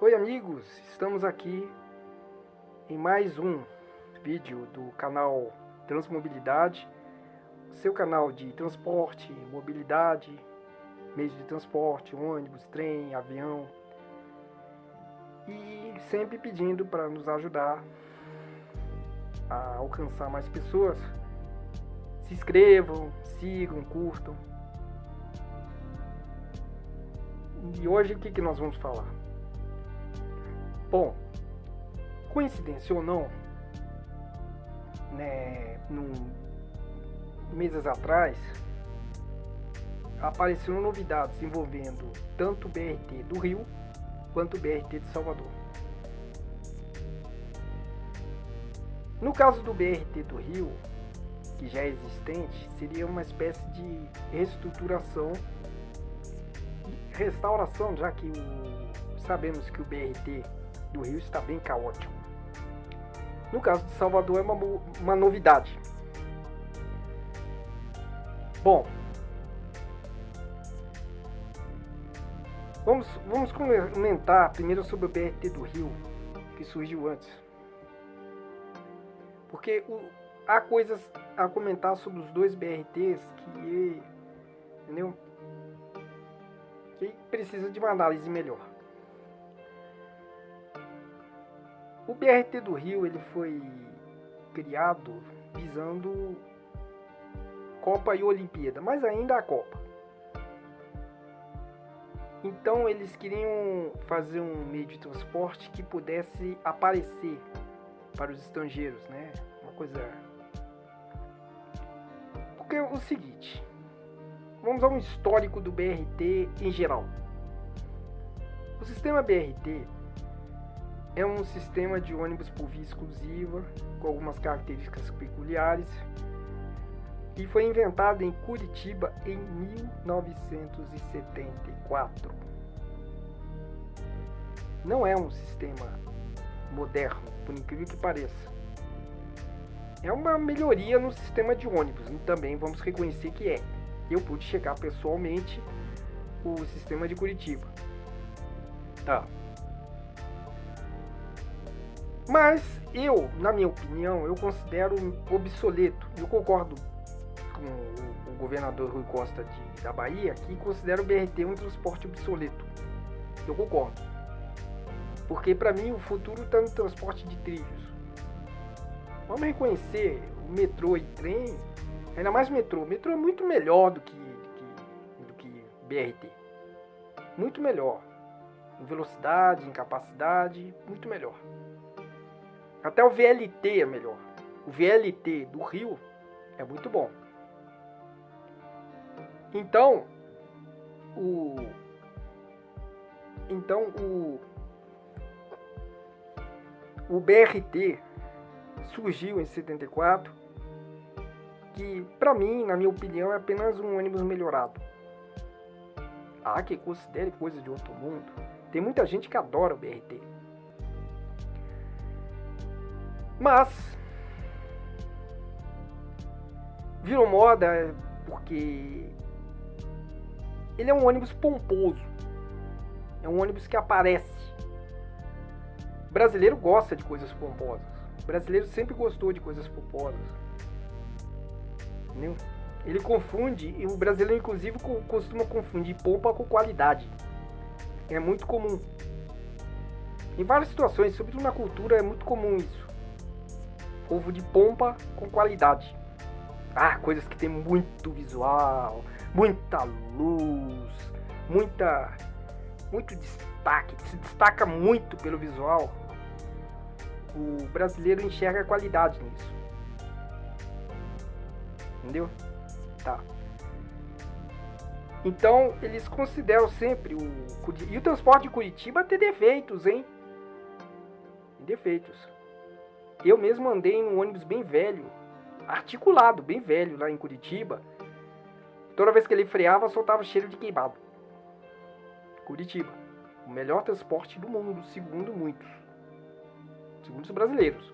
Oi amigos, estamos aqui em mais um vídeo do canal Transmobilidade, seu canal de transporte, mobilidade, meios de transporte, ônibus, trem, avião, e sempre pedindo para nos ajudar a alcançar mais pessoas. Se inscrevam, sigam, curtam. E hoje o que nós vamos falar? Bom, coincidência ou não, né, meses atrás apareceram novidades envolvendo tanto o BRT do Rio quanto o BRT de Salvador. No caso do BRT do Rio, que já é existente, seria uma espécie de reestruturação, restauração, já que sabemos que o BRT do Rio está bem caótico. No caso de Salvador é uma novidade. Bom, vamos comentar primeiro sobre o BRT do Rio, que surgiu antes. Porque há coisas a comentar sobre os dois BRTs que, entendeu? Que precisa de uma análise melhor. O BRT do Rio ele foi criado visando Copa e Olimpíada, mas ainda a Copa. Então eles queriam fazer um meio de transporte que pudesse aparecer para os estrangeiros, né? Uma coisa... Porque é o seguinte, vamos a um histórico do BRT em geral. O sistema BRT é um sistema de ônibus por via exclusiva, com algumas características peculiares, e foi inventado em Curitiba em 1974. Não é um sistema moderno, por incrível que pareça. É uma melhoria no sistema de ônibus, e também vamos reconhecer que é. Eu pude checar pessoalmente o sistema de Curitiba. Tá. Mas eu, na minha opinião, eu considero obsoleto. Eu concordo com o governador Rui Costa da Bahia, que considera o BRT um transporte obsoleto. Eu concordo. Porque para mim o futuro está no transporte de trilhos. Vamos reconhecer o metrô e trem, ainda mais o metrô. O metrô é muito melhor do que BRT. Muito melhor. Em velocidade, em capacidade, muito melhor. Até o VLT é melhor. O VLT do Rio é muito bom. Então o BRT surgiu em 74, que para mim, na minha opinião, é apenas um ônibus melhorado. Há que considere coisa de outro mundo. Tem muita gente que adora o BRT. Mas virou moda porque ele é um ônibus pomposo. É um ônibus que aparece. O brasileiro gosta de coisas pomposas. O brasileiro sempre gostou de coisas pomposas. Entendeu? Ele confunde, e o brasileiro inclusive costuma confundir pompa com qualidade. É muito comum. Em várias situações, sobretudo na cultura, é muito comum isso. Povo de pompa com qualidade. Coisas que tem muito visual, muita luz, muito destaque, se destaca muito pelo visual. O brasileiro enxerga a qualidade nisso. Entendeu? Tá. Então, eles consideram sempre e o transporte de Curitiba tem defeitos, hein? Tem defeitos. Eu mesmo andei num ônibus bem velho, articulado, bem velho, lá em Curitiba. Toda vez que ele freava, soltava cheiro de queimado. Curitiba, o melhor transporte do mundo, segundo muitos. Segundo os brasileiros.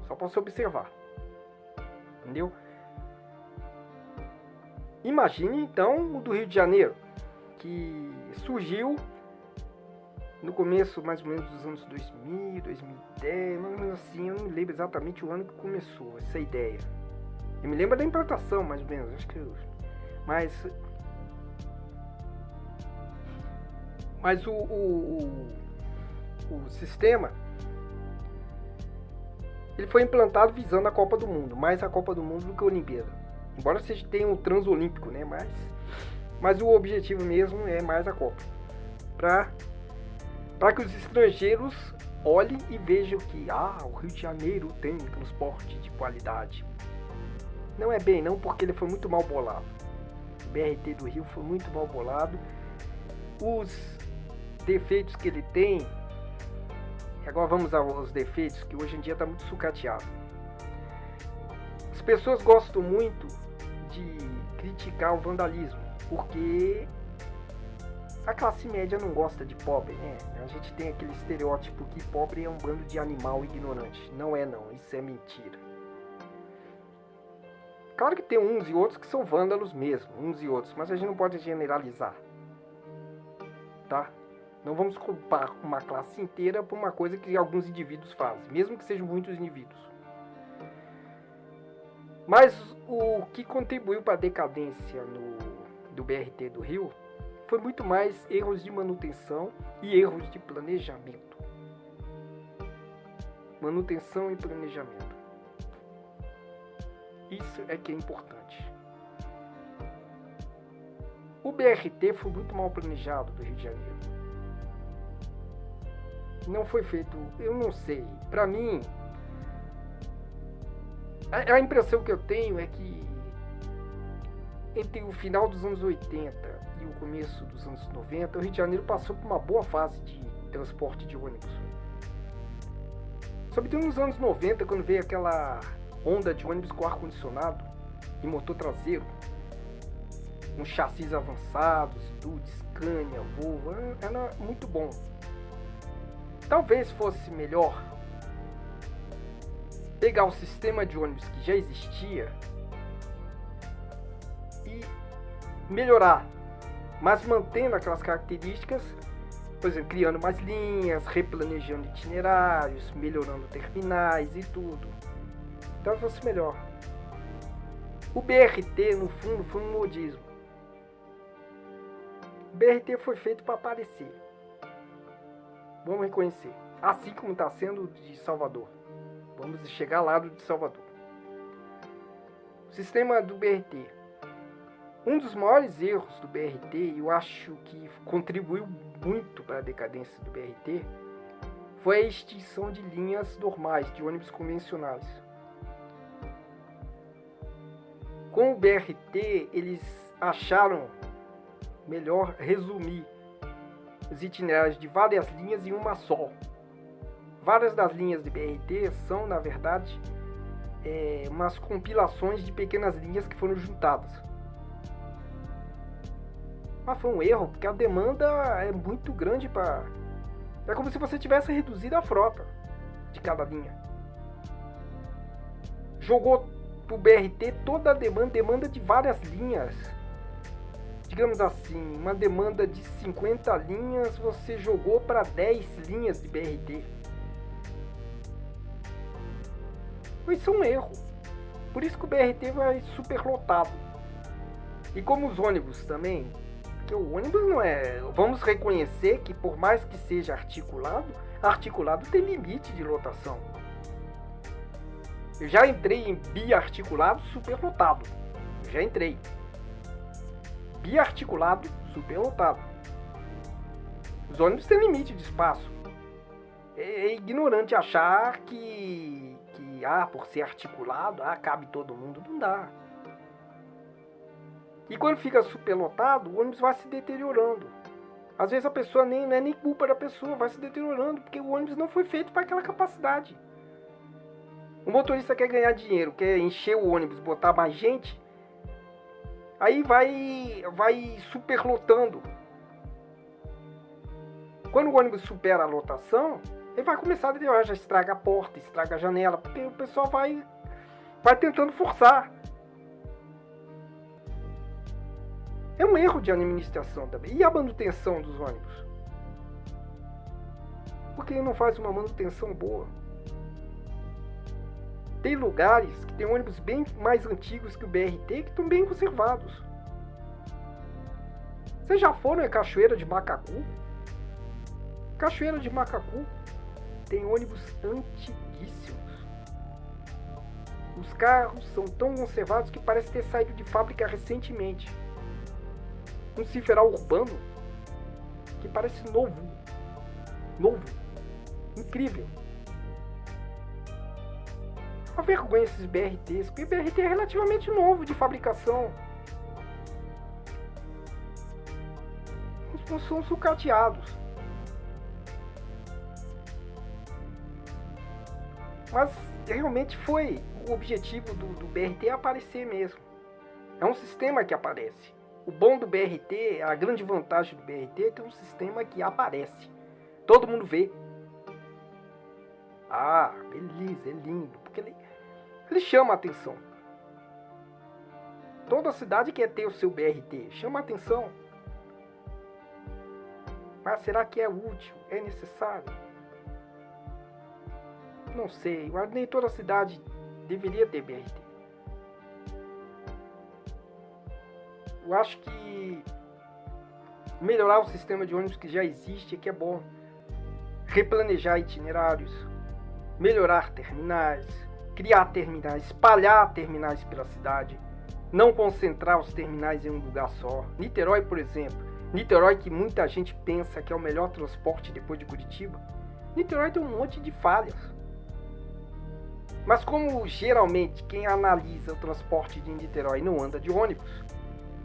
Só para você observar. Entendeu? Imagine então o do Rio de Janeiro, que surgiu no começo mais ou menos dos anos 2000, 2010, mais ou menos assim, eu não me lembro exatamente o ano que começou essa ideia. Eu me lembro da implantação, mais ou menos, acho que mas o sistema ele foi implantado visando a Copa do Mundo, mais a Copa do Mundo do que a Olimpíada. Embora seja tenha um transolímpico, né? Mas o objetivo mesmo é mais a Copa. Para que os estrangeiros olhem e vejam que o Rio de Janeiro tem transporte de qualidade. Não é bem não, porque ele foi muito mal bolado. O BRT do Rio foi muito mal bolado. Os defeitos que ele tem... Agora vamos aos defeitos, que hoje em dia está muito sucateado. As pessoas gostam muito de criticar o vandalismo, porque a classe média não gosta de pobre, né? A gente tem aquele estereótipo que pobre é um bando de animal ignorante. Não é não, isso é mentira. Claro que tem uns e outros que são vândalos mesmo, uns e outros, mas a gente não pode generalizar, tá? Não vamos culpar uma classe inteira por uma coisa que alguns indivíduos fazem, mesmo que sejam muitos indivíduos. Mas o que contribuiu para a decadência do BRT do Rio foi muito mais erros de manutenção e erros de planejamento. Manutenção e planejamento. Isso é que é importante. O BRT foi muito mal planejado do Rio de Janeiro. Não foi feito, eu não sei. Para mim, a impressão que eu tenho é que entre o final dos anos 80 e o começo dos anos 90, o Rio de Janeiro passou por uma boa fase de transporte de ônibus. Sobretudo nos anos 90, quando veio aquela onda de ônibus com ar-condicionado e motor traseiro, com chassis avançados, tudo, Scania, Volvo, era muito bom. Talvez fosse melhor pegar o sistema de ônibus que já existia e melhorar, mas mantendo aquelas características, por exemplo, criando mais linhas, replanejando itinerários, melhorando terminais e tudo. Então fosse melhor. O BRT, no fundo, foi um modismo. O BRT foi feito para aparecer. Vamos reconhecer. Assim como está sendo de Salvador. Vamos chegar lá do de Salvador. O sistema do BRT. Um dos maiores erros do BRT, e eu acho que contribuiu muito para a decadência do BRT, foi a extinção de linhas normais, de ônibus convencionais. Com o BRT, eles acharam melhor resumir os itinerários de várias linhas em uma só. Várias das linhas de BRT são, na verdade, umas compilações de pequenas linhas que foram juntadas. Mas foi um erro, porque a demanda é muito grande para... É como se você tivesse reduzido a frota de cada linha. Jogou pro BRT toda a demanda de várias linhas. Digamos assim, uma demanda de 50 linhas, você jogou para 10 linhas de BRT. Isso é um erro. Por isso que o BRT vai superlotado. E como os ônibus também, porque o ônibus não é... Vamos reconhecer que por mais que seja articulado tem limite de lotação. Eu já entrei em biarticulado superlotado. Já entrei. Biarticulado superlotado. Os ônibus têm limite de espaço. É ignorante achar que por ser articulado, cabe todo mundo. Não dá. E quando fica superlotado, o ônibus vai se deteriorando. Às vezes a pessoa não é nem culpa da pessoa, vai se deteriorando, porque o ônibus não foi feito para aquela capacidade. O motorista quer ganhar dinheiro, quer encher o ônibus, botar mais gente, aí vai superlotando. Quando o ônibus supera a lotação, ele vai começar a deteriorar, já estraga a porta, estraga a janela, porque o pessoal vai tentando forçar. É um erro de administração também. E a manutenção dos ônibus? Porque não faz uma manutenção boa. Tem lugares que tem ônibus bem mais antigos que o BRT que estão bem conservados. Vocês já foram em Cachoeira de Macacu? Cachoeira de Macacu tem ônibus antiguíssimos. Os carros são tão conservados que parece ter saído de fábrica recentemente. Um ciferal urbano que parece novo. Novo. Incrível. Uma vergonha esses BRTs, porque o BRT é relativamente novo de fabricação. Não são sucateados. Mas realmente foi o objetivo do BRT aparecer mesmo. É um sistema que aparece. O bom do BRT, a grande vantagem do BRT é que é um sistema que aparece. Todo mundo vê. Ah, beleza, é lindo. Porque ele chama a atenção. Toda cidade quer ter o seu BRT. Chama a atenção. Mas será que é útil? É necessário? Não sei. Mas nem toda cidade deveria ter BRT. Eu acho que melhorar o sistema de ônibus que já existe é que é bom. Replanejar itinerários, melhorar terminais, criar terminais, espalhar terminais pela cidade, não concentrar os terminais em um lugar só. Niterói, por exemplo, Niterói que muita gente pensa que é o melhor transporte depois de Curitiba, Niterói tem um monte de falhas. Mas como geralmente quem analisa o transporte de Niterói não anda de ônibus,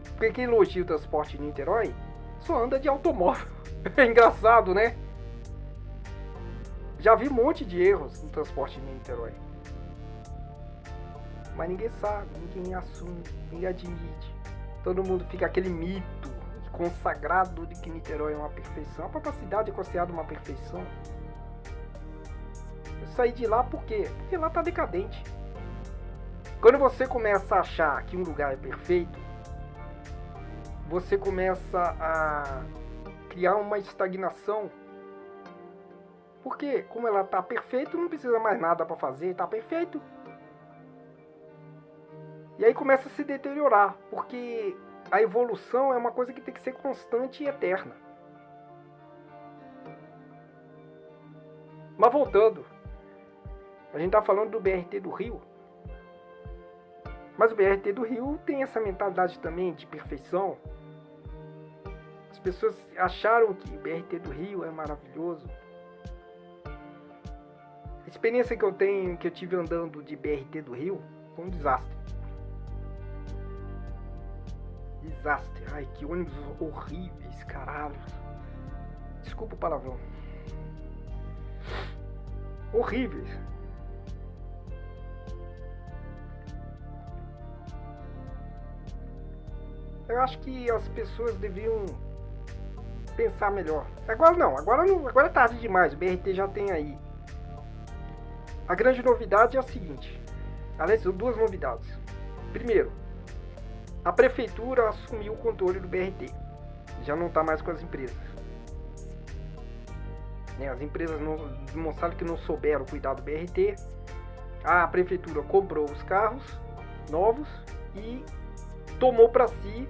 porque quem elogia o transporte de Niterói só anda de automóvel. É engraçado, né? Já vi um monte de erros no transporte de Niterói. Mas ninguém sabe, ninguém assume, ninguém admite. Todo mundo fica aquele mito consagrado de que Niterói é uma perfeição. A própria cidade é considerada uma perfeição. Eu saí de lá por quê? Porque lá tá decadente. Quando você começa a achar que um lugar é perfeito, você começa a criar uma estagnação. Porque como ela tá perfeita, não precisa mais nada para fazer, tá perfeito. E aí começa a se deteriorar, porque a evolução é uma coisa que tem que ser constante e eterna. Mas voltando, a gente tá falando do BRT do Rio. Mas o BRT do Rio tem essa mentalidade também de perfeição. As pessoas acharam que o BRT do Rio é maravilhoso. A experiência que eu tive andando de BRT do Rio foi um desastre. Desastre. Ai, que ônibus horríveis, caralho. Desculpa o palavrão. Horríveis. Eu acho que as pessoas deviam pensar melhor. Agora não, agora é tarde demais. O BRT já tem aí. A grande novidade é a seguinte. Aliás, são duas novidades. Primeiro, a prefeitura assumiu o controle do BRT. Já não está mais com as empresas. As empresas demonstraram que não souberam cuidar do BRT. A prefeitura comprou os carros novos e tomou para si,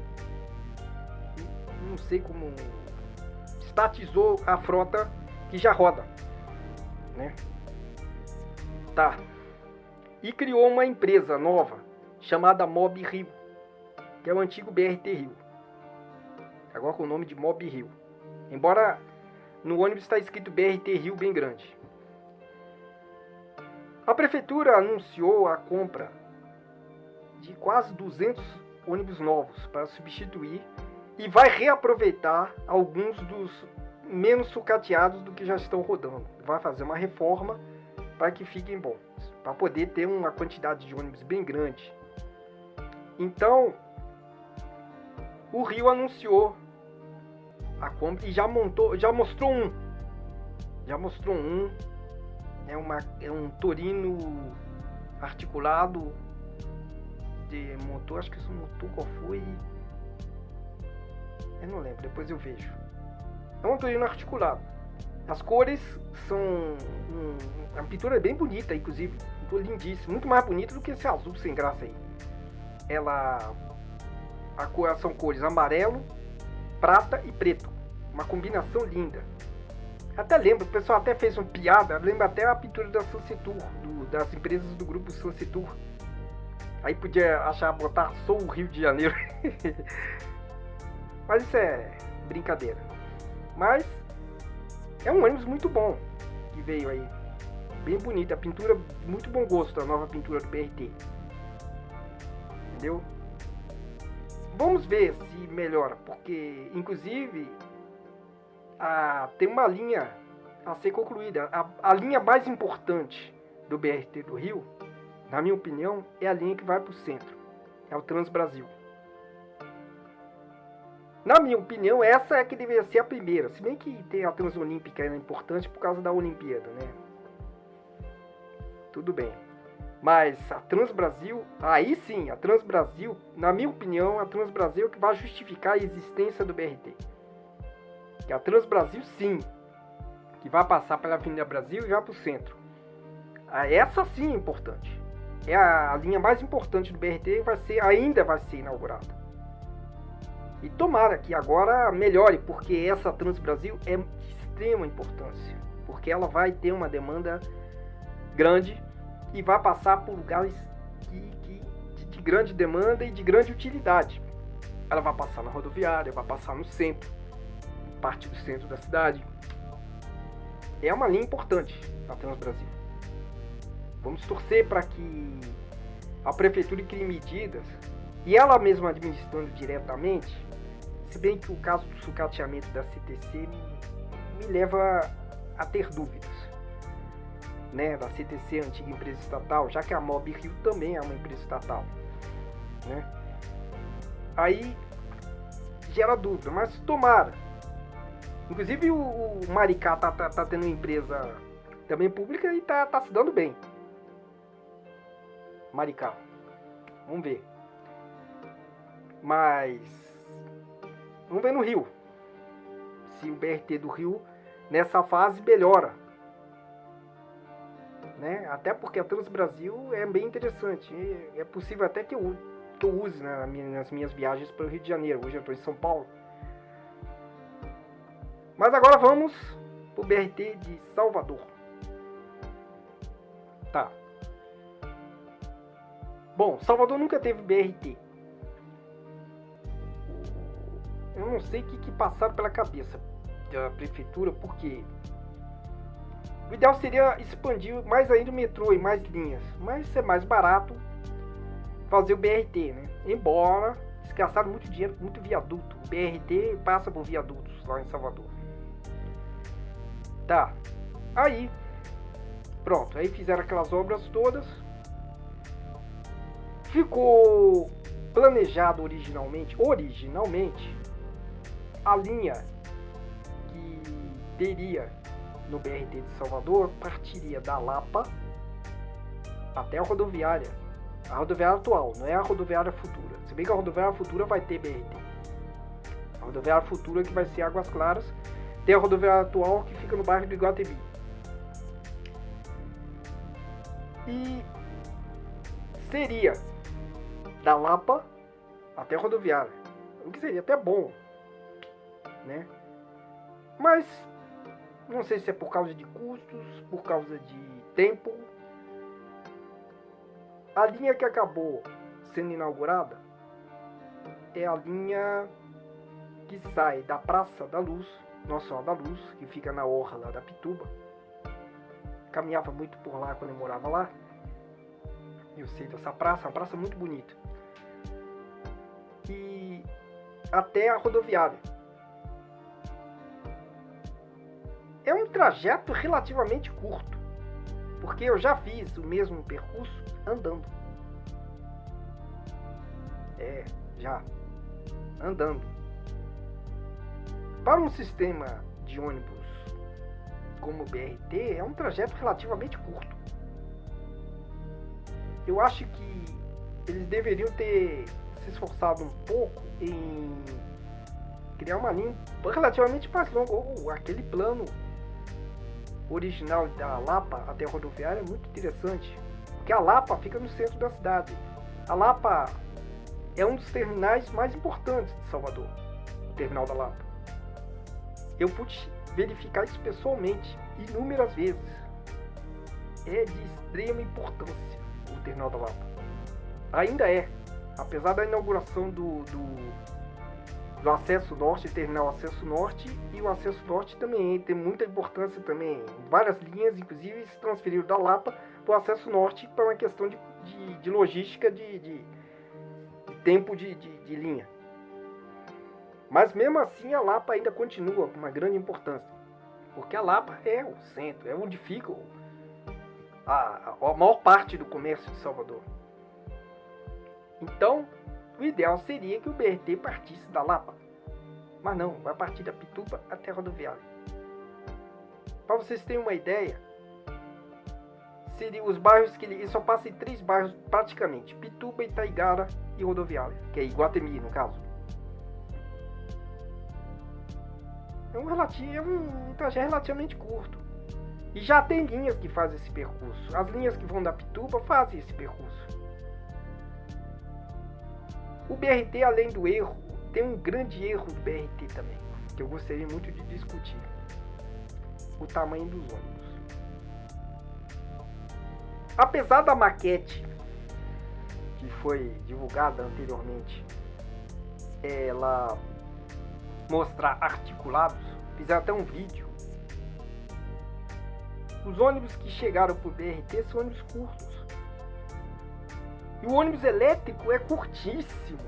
não sei como, estatizou a frota que já roda, né? Tá. E criou uma empresa nova chamada Mob Rio, que é o antigo BRT Rio. Agora com o nome de Mob Rio. Embora no ônibus está escrito BRT Rio bem grande. A prefeitura anunciou a compra de quase 200 ônibus novos para substituir e vai reaproveitar alguns dos menos sucateados do que já estão rodando. Vai fazer uma reforma para que fiquem bons, para poder ter uma quantidade de ônibus bem grande. Então, o Rio anunciou a compra e já mostrou um. É um Torino articulado de motor, acho que esse motor qual foi? Eu não lembro, depois eu vejo. É um Torino articulado. As cores são a pintura é bem bonita, inclusive, lindíssima, muito mais bonita do que esse azul sem graça aí. São cores amarelo, prata e preto, uma combinação linda. Até lembro, o pessoal até fez uma piada, lembra até a pintura da Sansetur, das empresas do grupo Sansetur. Aí podia botar Sou o Rio de Janeiro. Mas isso é brincadeira. Mas é um ônibus muito bom que veio aí. Bem bonita, a pintura, muito bom gosto, a nova pintura do BRT. Entendeu? Vamos ver se melhora, porque inclusive tem uma linha a ser concluída. A linha mais importante do BRT do Rio, na minha opinião, é a linha que vai para o centro. É o Transbrasil. Na minha opinião, essa é que deveria ser a primeira. Se bem que tem a Transolímpica, é importante por causa da Olimpíada, né? Tudo bem. Mas a Transbrasil, aí sim, a Transbrasil, na minha opinião, a Transbrasil é que vai justificar a existência do BRT. Que a Transbrasil, sim, que vai passar pela Avenida Brasil e vai para o centro. Essa sim é importante. É a linha mais importante do BRT e ainda vai ser inaugurada. E tomara que agora melhore, porque essa Transbrasil é de extrema importância. Porque ela vai ter uma demanda grande e vai passar por lugares de grande demanda e de grande utilidade. Ela vai passar na rodoviária, vai passar no centro, parte do centro da cidade. É uma linha importante a Transbrasil. Vamos torcer para que a prefeitura crie medidas, e ela mesma administrando diretamente, se bem que o caso do sucateamento da CTC me leva a ter dúvidas, né, da CTC, antiga empresa estatal, já que a Mob Rio também é uma empresa estatal, né? Aí gera dúvida, mas tomara. Inclusive o Maricá tá tendo uma empresa também pública e tá se dando bem. Maricá, vamos ver. Mas vamos ver no Rio, se o BRT do Rio nessa fase melhora, né? Até porque a Transbrasil é bem interessante. É possível até que eu use, né, nas minhas viagens para o Rio de Janeiro. Hoje eu estou em São Paulo. Mas agora vamos para o BRT de Salvador. Tá. Bom, Salvador nunca teve BRT. Eu não sei o que passaram pela cabeça da prefeitura, porque o ideal seria expandir mais ainda o metrô e mais linhas, mas isso é mais barato fazer o BRT, né? Embora eles gastaram muito dinheiro, muito viaduto. O BRT passa por viadutos lá em Salvador. Tá, aí pronto, aí fizeram aquelas obras todas. Ficou planejado originalmente a linha que teria no BRT de Salvador partiria da Lapa até a rodoviária atual, não é a rodoviária futura. Se bem que a rodoviária futura vai ter BRT. A rodoviária futura que vai ser Águas Claras, tem a rodoviária atual que fica no bairro do Iguatemi. E seria da Lapa até a rodoviária, o que seria até bom, né? Mas não sei se é por causa de custos, por causa de tempo. A linha que acabou sendo inaugurada é a linha que sai da Praça da Luz, Nossa Senhora da Luz, que fica na orla da Pituba. Caminhava muito por lá quando eu morava lá. Eu sei dessa praça, uma praça muito bonita. E até a rodoviária. É um trajeto relativamente curto, porque eu já fiz o mesmo percurso andando. Já andando. Para um sistema de ônibus como o BRT, é um trajeto relativamente curto. Eu acho que eles deveriam ter se esforçado um pouco em criar uma linha relativamente mais longa, ou aquele plano original da Lapa até a rodoviária é muito interessante, porque a Lapa fica no centro da cidade. A Lapa é um dos terminais mais importantes de Salvador, o terminal da Lapa. Eu pude verificar isso pessoalmente inúmeras vezes. É de extrema importância o terminal da Lapa. Ainda é, apesar da inauguração do acesso norte, terminal acesso norte, e o acesso norte também tem muita importância também. Várias linhas, inclusive, se transferiram da Lapa para o acesso norte para uma questão de logística de tempo de linha. Mas mesmo assim a Lapa ainda continua com uma grande importância, porque a Lapa é o centro, é onde fica a maior parte do comércio de Salvador. Então, o ideal seria que o BRT partisse da Lapa, mas não, vai partir da Pituba até a rodoviária. Para vocês terem uma ideia, seriam os bairros que ele só passa em 3 bairros praticamente: Pituba, Itaigara e rodoviária, que é Iguatemi no caso. É um trajeto relativamente curto. E já tem linhas que fazem esse percurso. As linhas que vão da Pituba fazem esse percurso. O BRT, além do erro, tem um grande erro do BRT também, que eu gostaria muito de discutir: o tamanho dos ônibus. Apesar da maquete que foi divulgada anteriormente, ela mostrar articulados, fizeram até um vídeo. Os ônibus que chegaram para o BRT são ônibus curtos. E o ônibus elétrico é curtíssimo.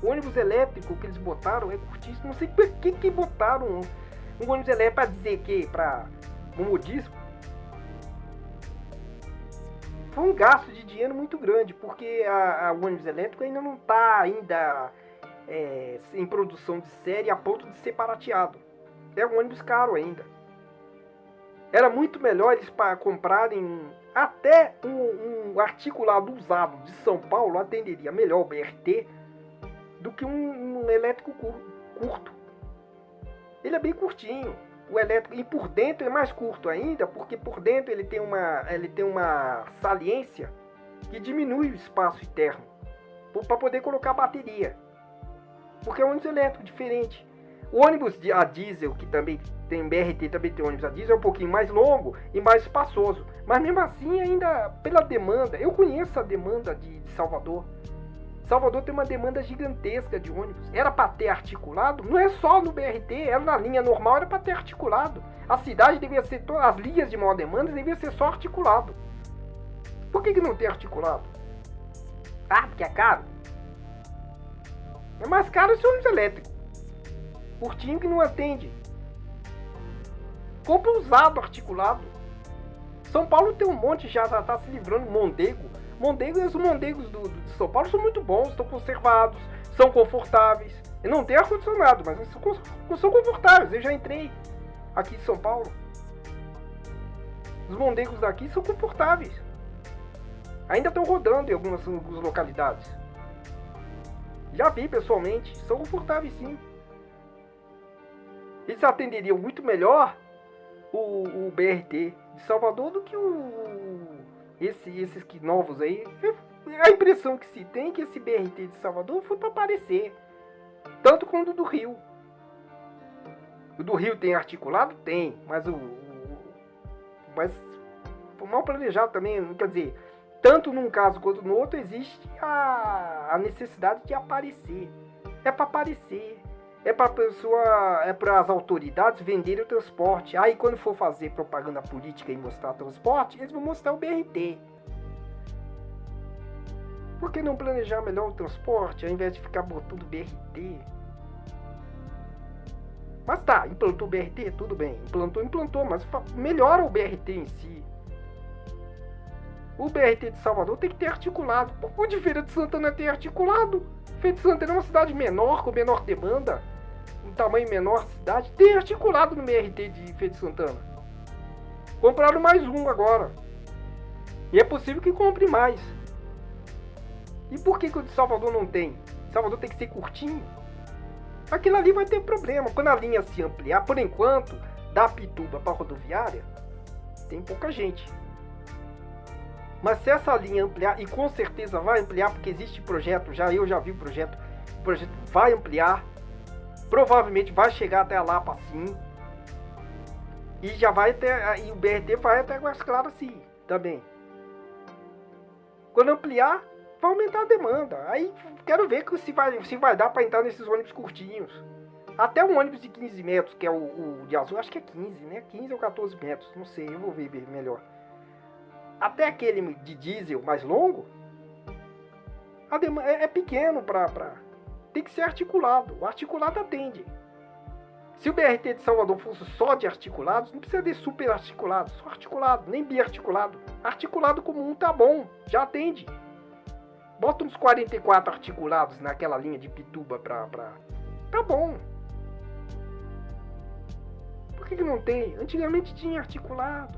O ônibus elétrico que eles botaram é curtíssimo. Não sei por que botaram um ônibus elétrico, para dizer que para modismo. Foi um gasto de dinheiro muito grande, porque o ônibus elétrico ainda não está em produção de série a ponto de ser barateado. É um ônibus caro ainda. Era muito melhor eles comprarem até um articulado usado de São Paulo, atenderia melhor o BRT do que um elétrico curto. Ele é bem curtinho. O elétrico, e por dentro é mais curto ainda, porque por dentro ele tem uma saliência que diminui o espaço interno para poder colocar bateria. Porque é um ônibus elétrico diferente. O ônibus a diesel, que também tem BRT, também tem ônibus a diesel, é um pouquinho mais longo e mais espaçoso. Mas mesmo assim, ainda pela demanda, eu conheço a demanda de Salvador. Salvador tem uma demanda gigantesca de ônibus. Era para ter articulado, não é só no BRT, era na linha normal, era para ter articulado. A cidade devia ser, as linhas de maior demanda devia ser só articulado. Por que não tem articulado? Ah, porque é caro. É mais caro esse ônibus elétrico. Curtinho que não atende. Compra usado, articulado. São Paulo tem um monte, já está se livrando. Os mondegos de São Paulo são muito bons, estão conservados, são confortáveis. E não tem ar-condicionado, mas são confortáveis. Eu já entrei aqui em São Paulo. Os mondegos daqui são confortáveis. Ainda estão rodando em algumas localidades. Já vi pessoalmente, são confortáveis sim. Eles atenderiam muito melhor o BRT de Salvador do que esses que novos aí. A impressão que se tem é que esse BRT de Salvador foi para aparecer. Tanto quanto o do Rio. O do Rio tem articulado? Tem. Mas mas foi mal planejado também. Quer dizer, tanto num caso quanto no outro existe a necessidade de aparecer. É para aparecer. É para as autoridades venderem o transporte. Aí quando for fazer propaganda política e mostrar transporte, eles vão mostrar o BRT. Por que não planejar melhor o transporte ao invés de ficar botando BRT? Mas tá, implantou o BRT, tudo bem. Implantou, mas melhora o BRT em si. O BRT de Salvador tem que ter articulado. O de Feira de Santana tem articulado. Feira de Santana é uma cidade menor, com menor demanda. Um tamanho menor cidade, tem articulado no BRT de Feira de Santana. Compraram mais um agora. E é possível que compre mais. E por que o de Salvador não tem? Salvador tem que ser curtinho. Aquilo ali vai ter problema. Quando a linha se ampliar, por enquanto, da Pituba para a rodoviária, tem pouca gente. Mas se essa linha ampliar, e com certeza vai ampliar, porque existe projeto, eu já vi o projeto vai ampliar, provavelmente vai chegar até a Lapa sim, e já vai até, e o BRT vai até Águas Claras sim, também. Quando ampliar, vai aumentar a demanda. Aí quero ver se vai dar para entrar nesses ônibus curtinhos. Até um ônibus de 15 metros, que é o de azul, acho que é 15, né? 15 ou 14 metros, não sei, eu vou ver melhor. Até aquele de diesel mais longo, a demanda é pequeno tem que ser articulado. O articulado atende. Se o BRT de Salvador fosse só de articulados, não precisa de super articulado, só articulado, nem biarticulado. Articulado comum tá bom, já atende. Bota uns 44 articulados naquela linha de Pituba tá bom. Por que não tem? Antigamente tinha articulado.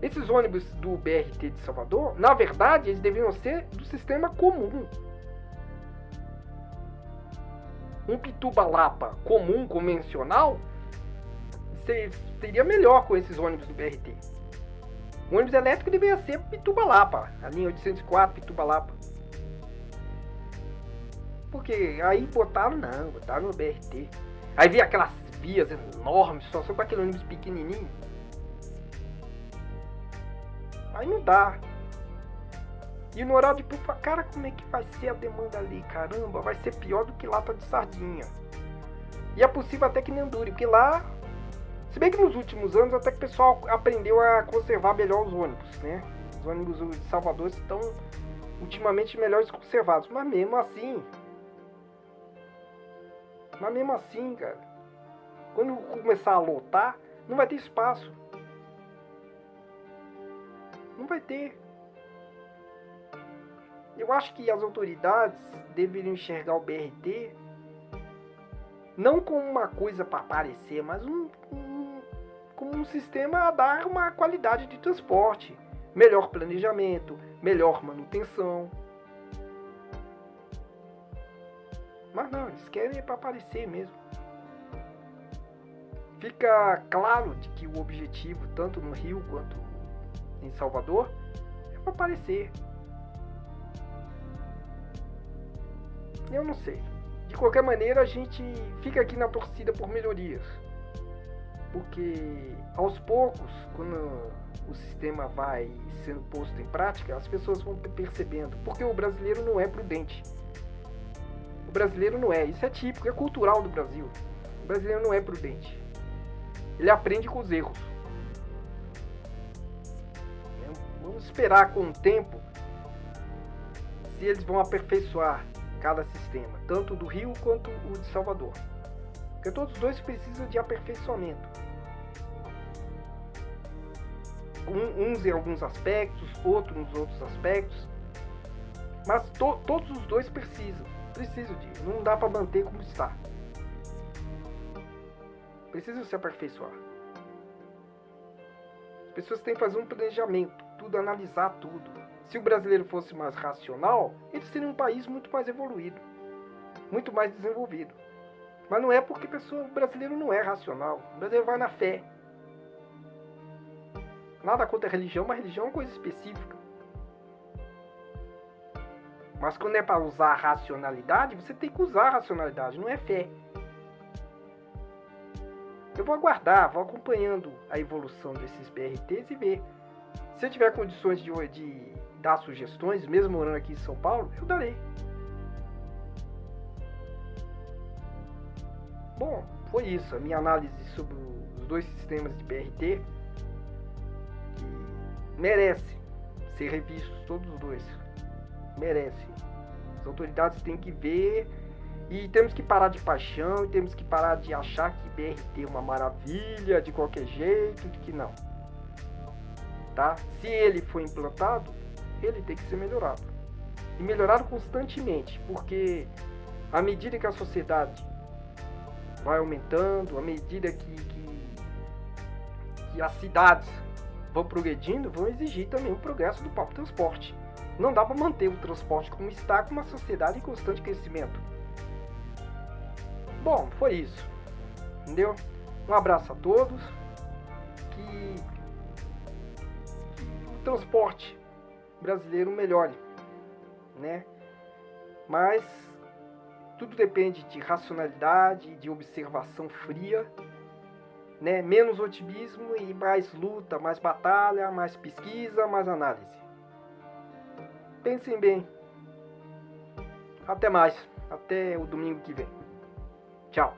Esses ônibus do BRT de Salvador, na verdade, eles deveriam ser do sistema comum. Um Pituba-Lapa comum, convencional, seria melhor com esses ônibus do BRT. O ônibus elétrico deveria ser Pituba-Lapa, a linha 804 Pituba-Lapa. Porque aí botaram no BRT. Aí via aquelas vias enormes, só com aquele ônibus pequenininho. Aí não dá. E no horário de pico, cara, como é que vai ser a demanda ali? Caramba, vai ser pior do que lata de sardinha. E é possível até que não dure, porque lá... Se bem que nos últimos anos até que o pessoal aprendeu a conservar melhor os ônibus, né? Os ônibus de Salvador estão ultimamente melhores conservados. Mas mesmo assim, cara, quando começar a lotar, não vai ter espaço. Não vai ter. Eu acho que as autoridades deveriam enxergar o BRT não como uma coisa para aparecer, mas como um sistema a dar uma qualidade de transporte, melhor planejamento, melhor manutenção. Mas não, eles querem para aparecer mesmo. Fica claro de que o objetivo, tanto no Rio quanto em Salvador, é para aparecer. Eu não sei. De qualquer maneira, a gente fica aqui na torcida por melhorias. Porque aos poucos, quando o sistema vai sendo posto em prática, as pessoas vão percebendo. Porque o brasileiro não é prudente. O brasileiro não é. Isso é típico, é cultural do Brasil. O brasileiro não é prudente. Ele aprende com os erros. Vamos esperar com o tempo se eles vão aperfeiçoar cada sistema, tanto do Rio quanto o de Salvador. Porque todos os dois precisam de aperfeiçoamento. Uns em alguns aspectos, outros nos outros aspectos. Mas todos os dois precisam de. Não dá para manter como está. Precisam se aperfeiçoar. As pessoas têm que fazer um planejamento, tudo, analisar tudo. Se o brasileiro fosse mais racional, ele seria um país muito mais evoluído, muito mais desenvolvido. Mas não é porque o brasileiro não é racional. O brasileiro vai na fé. Nada contra a religião, mas religião é uma coisa específica. Mas quando é para usar a racionalidade, você tem que usar a racionalidade, não é fé. Eu vou aguardar, vou acompanhando a evolução desses BRTs e ver. Se eu tiver condições de dar sugestões, mesmo morando aqui em São Paulo, eu darei. Bom, foi isso, a minha análise sobre os dois sistemas de BRT, que merece ser revistos, todos os dois. Merece. As autoridades têm que ver e temos que parar de paixão e temos que parar de achar que BRT é uma maravilha de qualquer jeito, de que não. Tá? Se ele for implantado, ele tem que ser melhorado. E melhorado constantemente, porque à medida que a sociedade vai aumentando, à medida que as cidades vão progredindo, vão exigir também o progresso do próprio transporte. Não dá para manter o transporte como está, com uma sociedade em constante crescimento. Bom, foi isso. Entendeu? Um abraço a todos. que o transporte brasileiro melhore, né? Mas tudo depende de racionalidade, de observação fria, né? Menos otimismo e mais luta, mais batalha, mais pesquisa, mais análise. Pensem bem. Até mais. Até o domingo que vem. Tchau.